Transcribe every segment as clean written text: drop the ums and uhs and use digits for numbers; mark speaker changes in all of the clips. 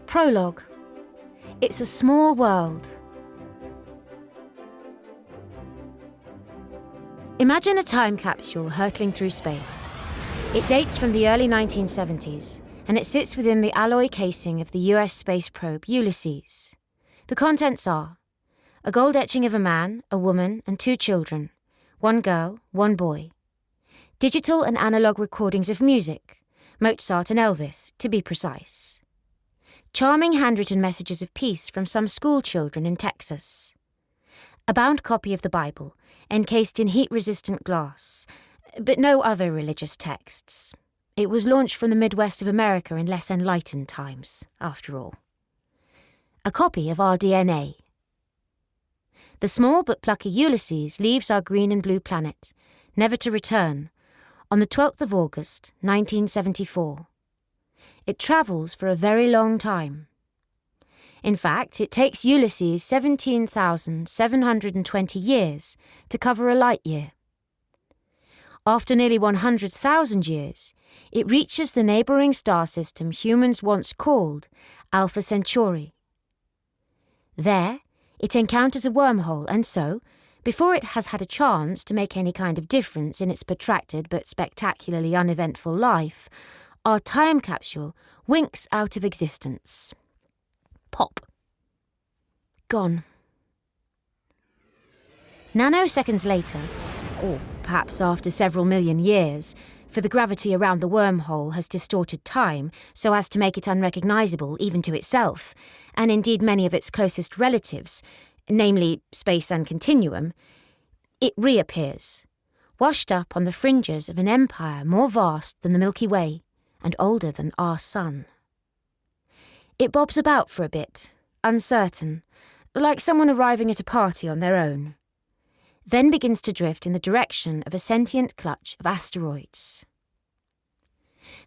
Speaker 1: Prologue. It's a small world. Imagine a time capsule hurtling through space. It dates from the early 1970s, and it sits within the alloy casing of the US space probe Ulysses. The contents are a gold etching of a man, a woman, and 2 children, 1 girl, 1 boy. Digital and analog recordings of music, Mozart and Elvis, to be precise. Charming handwritten messages of peace from some school children in Texas. A bound copy of the Bible, encased in heat-resistant glass, but no other religious texts. It was launched from the Midwest of America in less enlightened times, after all. A copy of our DNA. The small but plucky Ulysses leaves our green and blue planet, never to return, on the 12th of August, 1974. It travels for a very long time. In fact, it takes Ulysses 17,720 years to cover a light year. After nearly 100,000 years, it reaches the neighbouring star system humans once called Alpha Centauri. There, it encounters a wormhole, and so, before it has had a chance to make any kind of difference in its protracted but spectacularly uneventful life, our time capsule winks out of existence. Pop. Gone. Nanoseconds later, or perhaps after several million years, for the gravity around the wormhole has distorted time so as to make it unrecognisable even to itself, and indeed many of its closest relatives, namely space and continuum, it reappears, washed up on the fringes of an empire more vast than the Milky Way and older than our sun. It bobs about for a bit, uncertain, like someone arriving at a party on their own, then begins to drift in the direction of a sentient clutch of asteroids.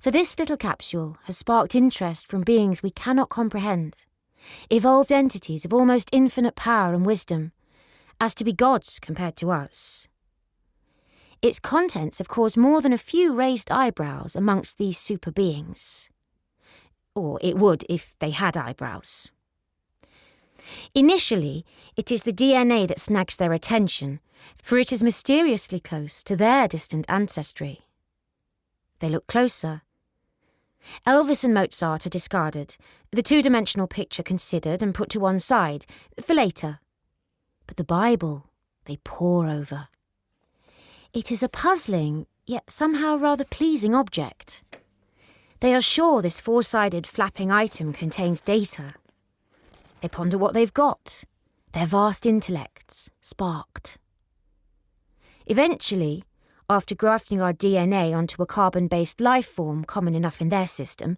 Speaker 1: For this little capsule has sparked interest from beings we cannot comprehend, evolved entities of almost infinite power and wisdom, as to be gods compared to us. Its contents have caused more than a few raised eyebrows amongst these super beings. Or it would if they had eyebrows. Initially, it is the DNA that snags their attention, for it is mysteriously close to their distant ancestry. They look closer. Elvis and Mozart are discarded, the 2-dimensional picture considered and put to one side, for later. But the Bible they pore over. It is a puzzling, yet somehow rather pleasing object. They are sure this 4-sided flapping item contains data. They ponder what they've got, their vast intellects sparked. Eventually, after grafting our DNA onto a carbon-based life form common enough in their system,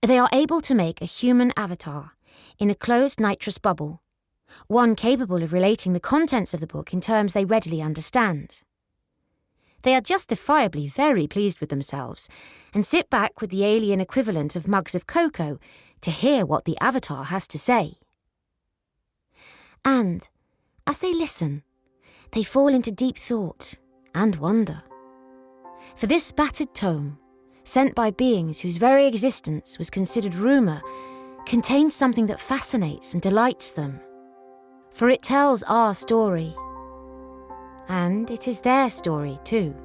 Speaker 1: they are able to make a human avatar in a closed nitrous bubble, one capable of relating the contents of the book in terms they readily understand. They are justifiably very pleased with themselves and sit back with the alien equivalent of mugs of cocoa to hear what the avatar has to say. And, as they listen, they fall into deep thought and wonder. For this battered tome, sent by beings whose very existence was considered rumour, contains something that fascinates and delights them. For it tells our story. And it is their story, too.